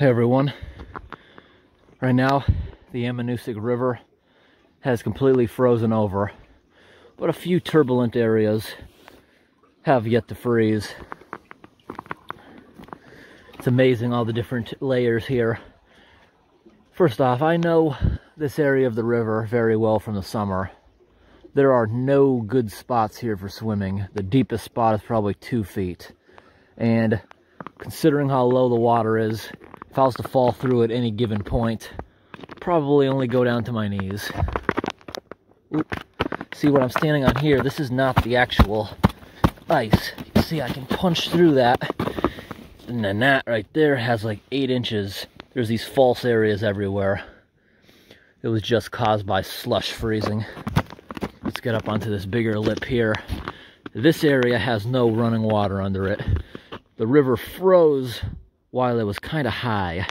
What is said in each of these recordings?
Hey everyone, right now the Ammonoosuc River has completely frozen over, but a few turbulent areas have yet to freeze. It's amazing all the different layers here. First off, I know this area of the river very well from the summer. There are no good spots here for swimming. The deepest spot is probably 2 feet. And considering how low the water is, if I was to fall through at any given point, probably only go down to my knees. Oop. See what I'm standing on here? This is not the actual ice. You can see I can punch through that. And then that right there has like 8 inches. There's these false areas everywhere. It was just caused by slush freezing. Let's get up onto this bigger lip here. This area has no running water under it. The river froze while it was kind of high.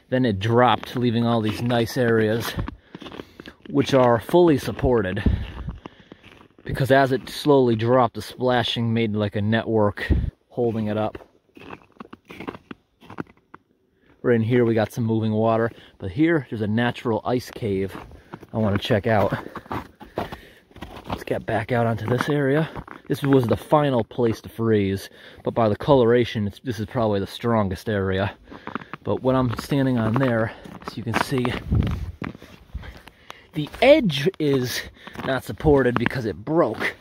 Then it dropped, leaving all these nice areas, which are fully supported. Because as it slowly dropped, the splashing made like a network holding it up. Right in here we got some moving water, but here there's a natural ice cave I want to check out. Let's get back out onto this area. This was the final place to freeze, but by the coloration, this is probably the strongest area. But when I'm standing on there, as you can see, the edge is not supported because it broke.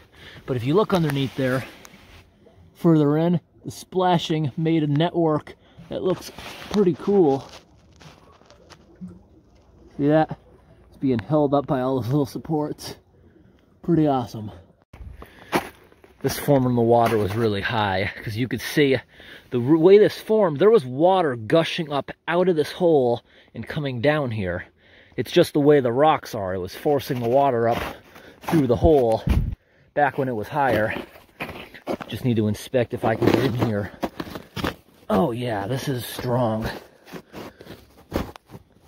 But if you look underneath there, further in, the splashing made a network that looks pretty cool. See that? It's being held up by all those little supports. Pretty awesome. This form in the water was really high because you could see the way this formed. There was water gushing up out of this hole and coming down here. It's just the way the rocks are. It was forcing the water up through the hole back when it was higher. Just need to inspect if I can get in here. Oh yeah, this is strong.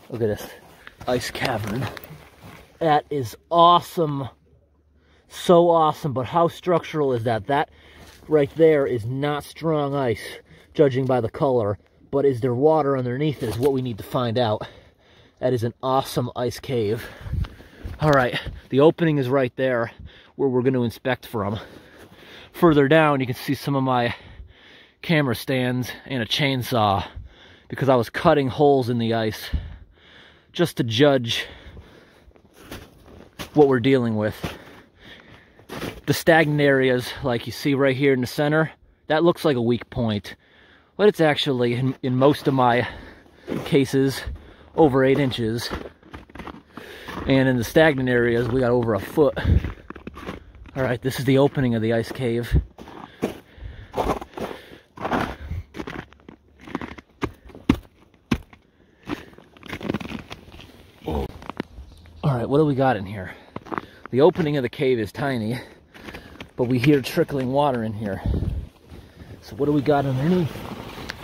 Look at this ice cavern. That is awesome. So awesome, but how structural is that? That right there is not strong ice, judging by the color, but is there water underneath it is what we need to find out. That is an awesome ice cave. All right, the opening is right there where we're going to inspect from. Further down, you can see some of my camera stands and a chainsaw because I was cutting holes in the ice just to judge what we're dealing with. The stagnant areas, like you see right here in the center, that looks like a weak point. But it's actually, in most of my cases, over 8 inches. And in the stagnant areas, we got over a foot. All right, this is the opening of the ice cave. Oh. All right, what do we got in here? The opening of the cave is tiny, but we hear trickling water in here. So what do we got underneath?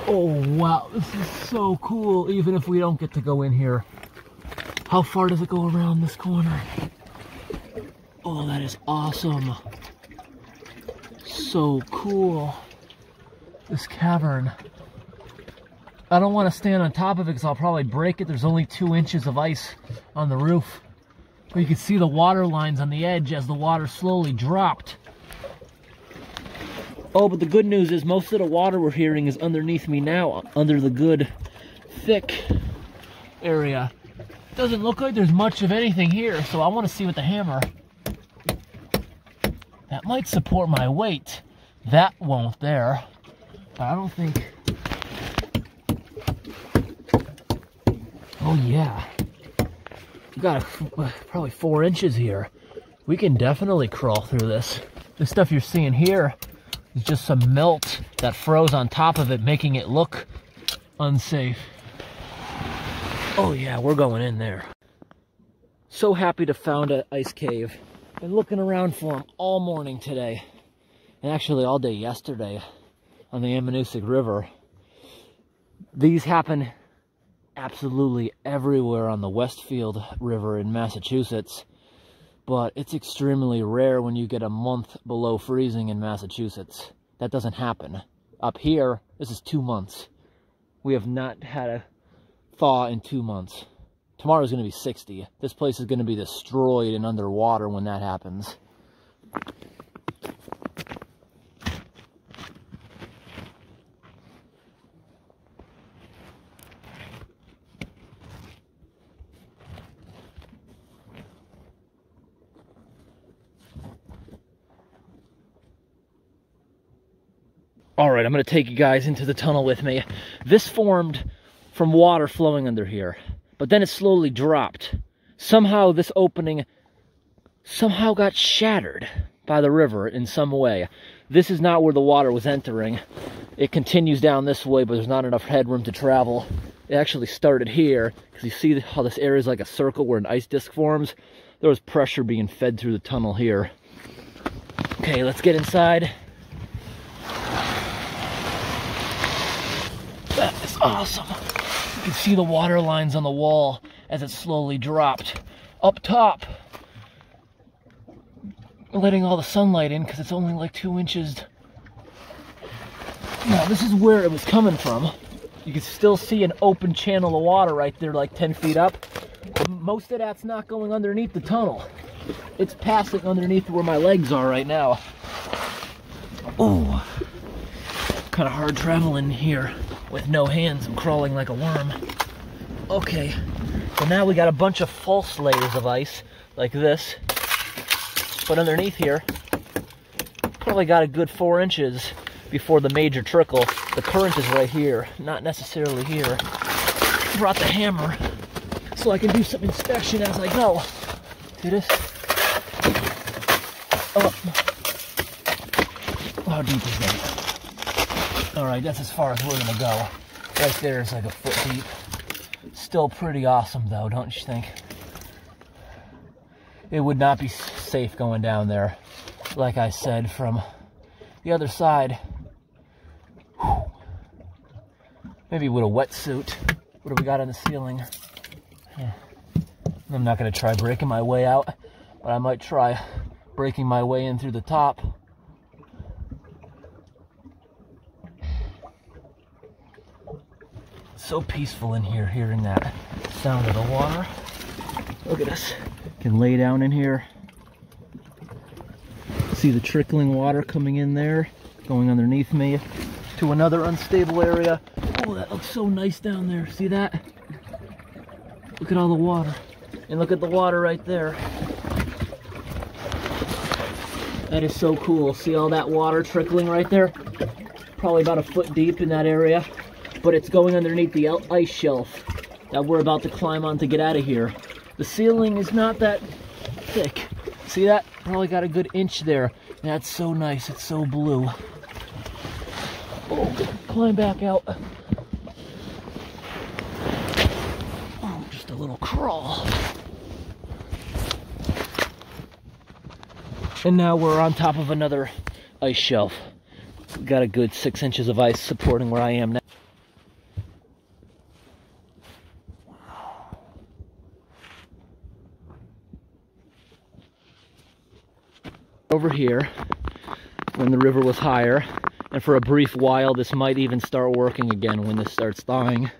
Oh wow, this is so cool, even if we don't get to go in here. How far does it go around this corner? Oh, that is awesome. So cool. This cavern. I don't want to stand on top of it because I'll probably break it. There's only 2 inches of ice on the roof. But you can see the water lines on the edge as the water slowly dropped. Oh, but the good news is most of the water we're hearing is underneath me now, under the good, thick area. Doesn't look like there's much of anything here, so I want to see with the hammer. That might support my weight. That won't there. But I don't think... Oh yeah. We got probably 4 inches here. We can definitely crawl through this. The stuff you're seeing here is just some melt that froze on top of it, making it look unsafe. Oh yeah, we're going in there. So happy to found an ice cave. Been looking around for them all morning today. And actually all day yesterday on the Ammonoosuc River. These happen absolutely everywhere on the Westfield River in Massachusetts, but it's extremely rare when you get a month below freezing in Massachusetts. That doesn't happen. Up here, this is 2 months. We have not had thaw in 2 months. Tomorrow's going to be 60. This place is going to be destroyed and underwater when that happens. All right, I'm going to take you guys into the tunnel with me. This formed from water flowing under here, but then it slowly dropped. Somehow this opening somehow got shattered by the river in some way. This is not where the water was entering. It continues down this way, but there's not enough headroom to travel. It actually started here, because you see how this area is like a circle where an ice disc forms? There was pressure being fed through the tunnel here. Okay, let's get inside. That is awesome. You can see the water lines on the wall as it slowly dropped. Up top, letting all the sunlight in because it's only like 2 inches. Now this is where it was coming from. You can still see an open channel of water right there, like 10 feet up. But most of that's not going underneath the tunnel. It's passing underneath where my legs are right now. Oh, kind of hard traveling here with no hands. I'm crawling like a worm. Okay, so now we got a bunch of false layers of ice like this. But underneath here, probably got a good 4 inches before the major trickle. The current is right here, not necessarily here. Brought the hammer so I can do some inspection as I go. See this? Oh. How deep is that? All right, that's as far as we're gonna go. Right there is like a foot deep. Still pretty awesome though, don't you think? It would not be safe going down there. Like I said, from the other side, whew, maybe with a wetsuit. What do we got on the ceiling? I'm not gonna try breaking my way out, but I might try breaking my way in through the top. So peaceful in here, hearing that sound of the water. Look at this. Can lay down in here. See the trickling water coming in there, going underneath me to another unstable area. Oh, that looks so nice down there. See that? Look at all the water. And look at the water right there. That is so cool. See all that water trickling right there? Probably about a foot deep in that area. But it's going underneath the ice shelf that we're about to climb on to get out of here. The ceiling is not that thick. See that? Probably got a good inch there. That's so nice. It's so blue. Oh, climb back out. Oh, just a little crawl. And now we're on top of another ice shelf. We got a good 6 inches of ice supporting where I am now. Over here, when the river was higher, and for a brief while this might even start working again when this starts thawing.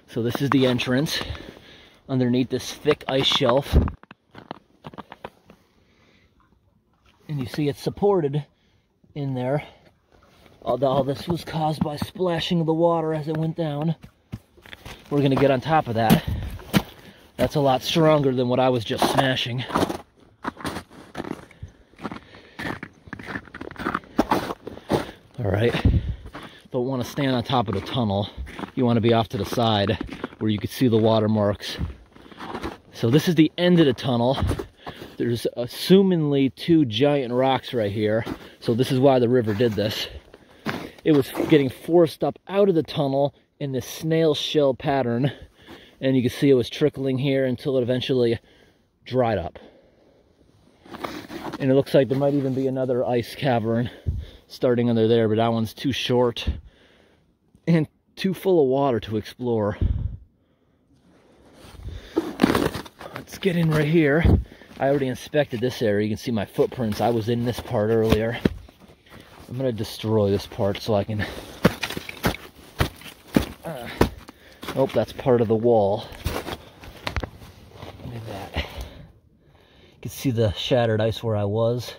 So this is the entrance underneath this thick ice shelf, and you see it's supported in there. All this was caused by splashing of the water as it went down. We're gonna get on top of that. That's a lot stronger than what I was just smashing. All right, don't want to stand on top of the tunnel. You want to be off to the side where you can see the watermarks. So this is the end of the tunnel. There's assumingly 2 giant rocks right here. So this is why the river did this. It was getting forced up out of the tunnel in this snail shell pattern. And you can see it was trickling here until it eventually dried up. And it looks like there might even be another ice cavern starting under there, but that one's too short and too full of water to explore. Let's get in right here. I already inspected this area. You can see my footprints. I was in this part earlier. I'm gonna destroy this part so I can Oh, that's part of the wall. Look at that. You can see the shattered ice where I was.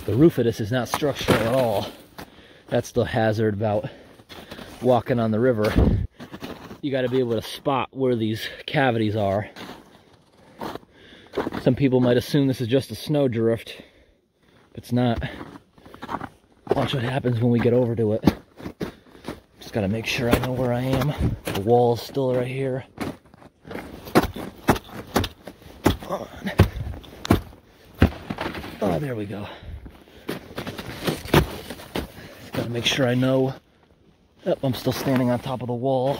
The roof of this is not structural at all. That's the hazard about walking on the river. You got to be able to spot where these cavities are. Some people might assume this is just a snowdrift. It's not. Watch what happens when we get over to it. Just got to make sure I know where I am. The wall's still right here. Come on. Oh, there we go. Gotta make sure I know. Oh, I'm still standing on top of the wall.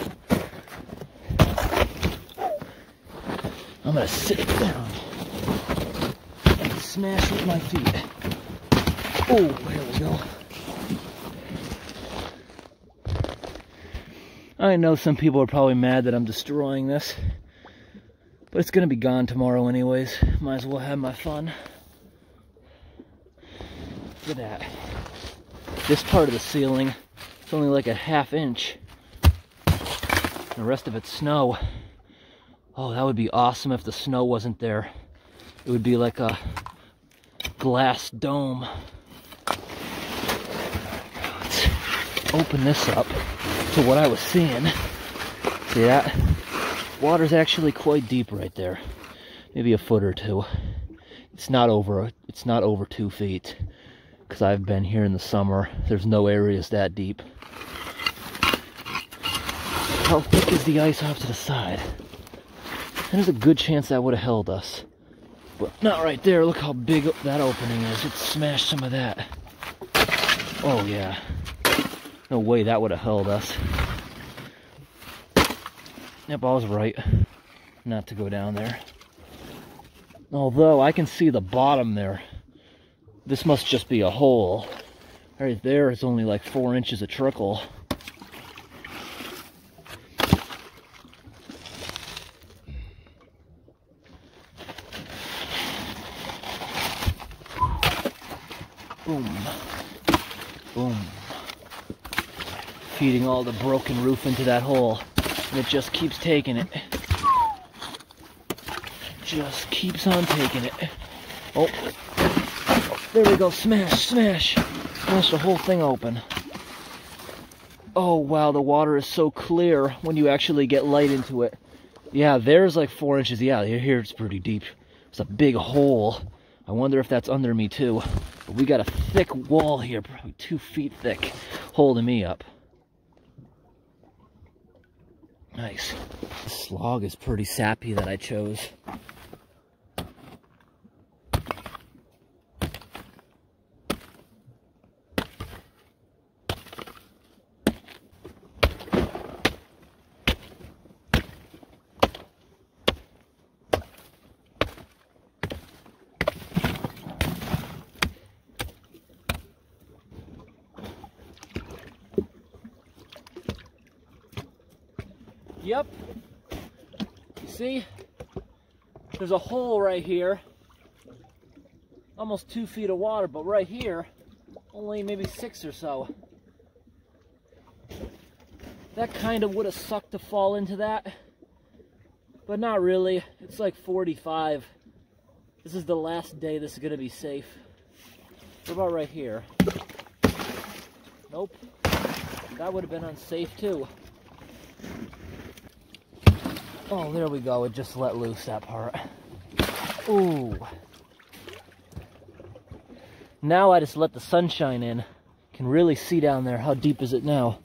I'm gonna sit down and smash with my feet. Oh, here we go. I know some people are probably mad that I'm destroying this, but it's gonna be gone tomorrow anyways. Might as well have my fun. Look at that. This part of the ceiling, it's only like a ½ inch. The rest of it's snow. Oh, that would be awesome if the snow wasn't there. It would be like a glass dome. Let's open this up to what I was seeing. See that? Water's actually quite deep right there. Maybe a foot or two. It's not over 2 feet. Because I've been here in the summer. There's no areas that deep. How thick is the ice off to the side? There's a good chance that would have held us. But not right there. Look how big that opening is. It smashed some of that. Oh yeah. No way that would have held us. Yep, I was right not to go down there. Although I can see the bottom there. This must just be a hole. Right there, it's only like 4 inches of trickle. Boom. Boom. Feeding all the broken roof into that hole. And it just keeps taking it. Just keeps on taking it. Oh. There we go, smash, smash. Smash the whole thing open. Oh wow, the water is so clear when you actually get light into it. Yeah, there's like 4 inches. Yeah, here it's pretty deep. It's a big hole. I wonder if that's under me too. But we got a thick wall here, probably 2 feet thick, holding me up. Nice. This log is pretty sappy that I chose. Yep. You see? There's a hole right here. Almost 2 feet of water, but right here, only maybe 6 or so. That kind of would have sucked to fall into that. But not really. It's like 45. This is the last day this is going to be safe. What about right here? Nope. That would have been unsafe too. Oh, there we go. It just let loose that part. Ooh. Now I just let the sunshine in. Can really see down there. How deep is it now?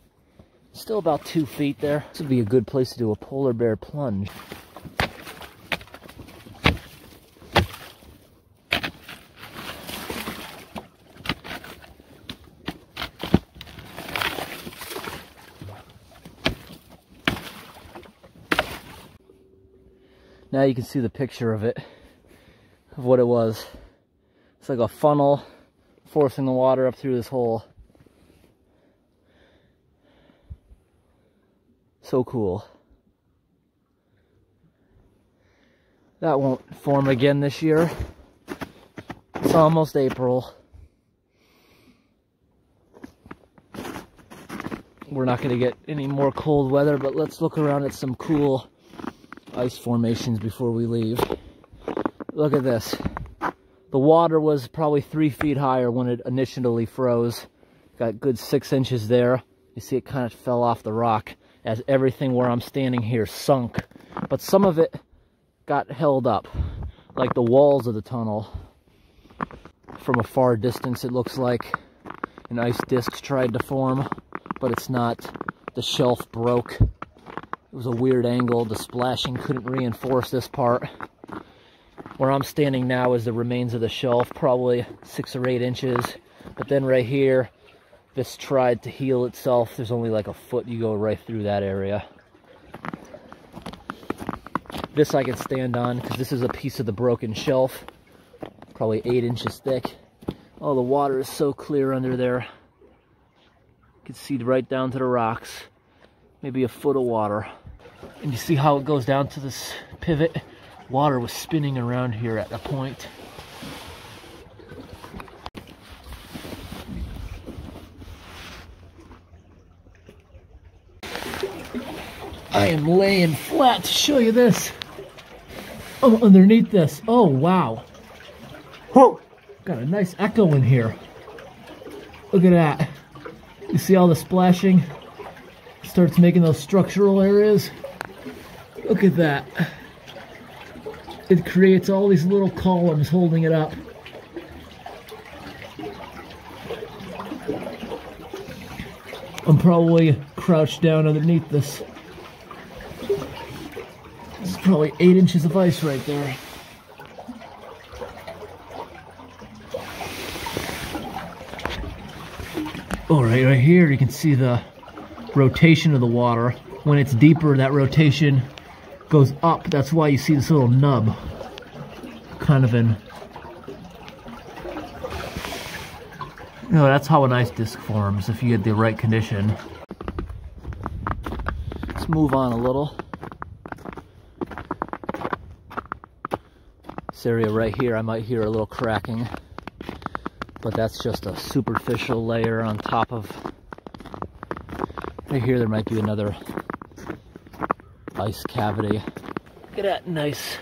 Still about 2 feet there. This would be a good place to do a polar bear plunge. Now you can see the picture of it, of what it was. It's like a funnel forcing the water up through this hole. So cool. That won't form again this year. It's almost April. We're not going to get any more cold weather, but let's look around at some cool ice formations before we leave. Look at this. The water was probably 3 feet higher when it initially froze. Got good 6 inches there. You see it kind of fell off the rock as everything where I'm standing here sunk. But some of it got held up, like the walls of the tunnel. From a far distance, it looks like an ice disk tried to form, but it's not. The shelf broke. It was a weird angle. The splashing couldn't reinforce this part. Where I'm standing now is the remains of the shelf, probably 6 or 8 inches. But then right here, this tried to heal itself. There's only like a foot. You go right through that area. This I can stand on because this is a piece of the broken shelf. Probably 8 inches thick. Oh, the water is so clear under there. You can see right down to the rocks. Maybe a foot of water. And you see how it goes down to this pivot? Water was spinning around here at a point. I am laying flat to show you this. Oh, underneath this. Oh, wow. Whoa! Got a nice echo in here. Look at that. You see all the splashing? Starts making those structural areas. Look at that. It creates all these little columns holding it up. I'm probably crouched down underneath this. This is probably 8 inches of ice right there. Oh, right here you can see the rotation of the water. When it's deeper, that rotation goes up. That's why you see this little nub kind of in. You know, that's how an ice disc forms if you get the right condition. Let's move on a little. This area right here, I might hear a little cracking, but that's just a superficial layer on top of. Right here there might be another ice cavity. Look at that nice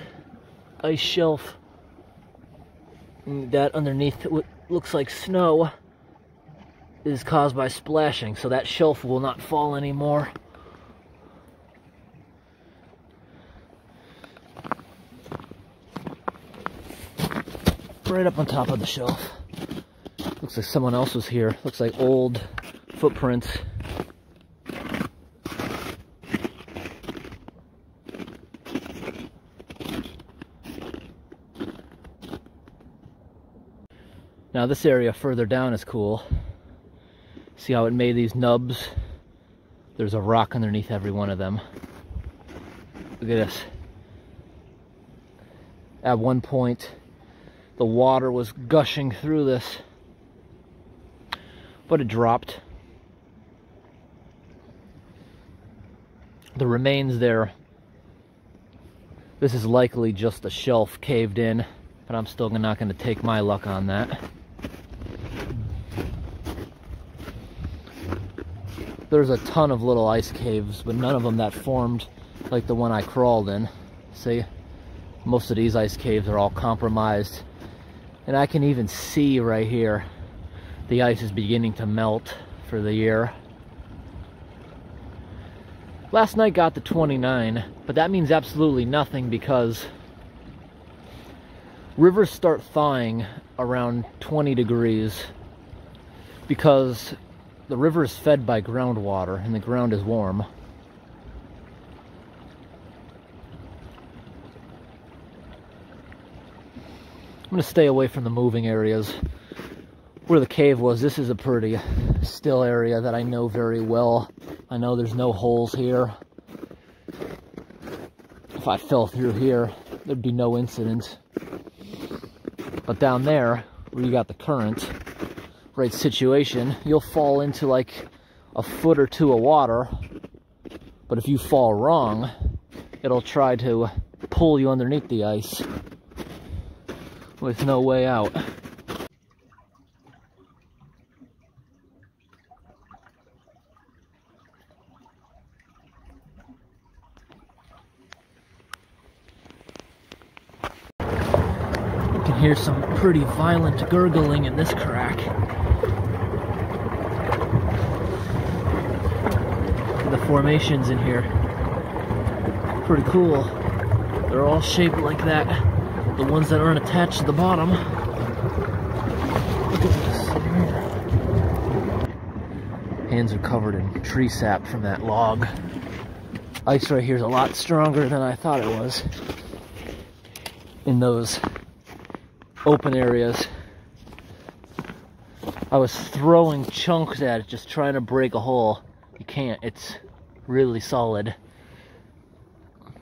ice shelf. And that underneath what looks like snow is caused by splashing, so that shelf will not fall anymore. Right up on top of the shelf. Looks like someone else was here. Looks like old footprints. Now this area further down is cool. See how it made these nubs? There's a rock underneath every one of them. Look at this. At one point, the water was gushing through this, but it dropped. The remains there, this is likely just a shelf caved in, but I'm still not going to take my luck on that. There's a ton of little ice caves, but none of them that formed like the one I crawled in. See, most of these ice caves are all compromised. And I can even see right here, the ice is beginning to melt for the year. Last night got to 29, but that means absolutely nothing because rivers start thawing around 20 degrees because the river is fed by groundwater and the ground is warm. I'm going to stay away from the moving areas. Where the cave was, this is a pretty still area that I know very well. I know there's no holes here. If I fell through here, there'd be no incident. But down there, where you got the current, right situation, you'll fall into like a foot or two of water. But if you fall wrong, it'll try to pull you underneath the ice with no way out. hear some pretty violent gurgling in this crack. The formations in here, pretty cool. They're all shaped like that. The ones that aren't attached to the bottom. Look at this here. Hands are covered in tree sap from that log. Ice right here is a lot stronger than I thought it was. In those open areas, I was throwing chunks at it, just trying to break a hole. You can't, it's really solid.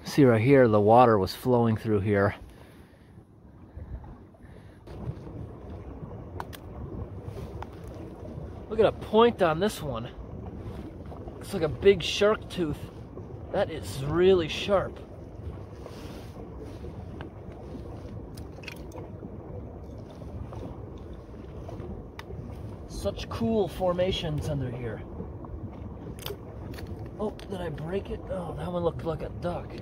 See right here, the water was flowing through here. Look at a point on this one. Looks like a big shark tooth. That is really sharp. Such cool formations under here. Oh, did I break it? Oh, that one looked like a duck.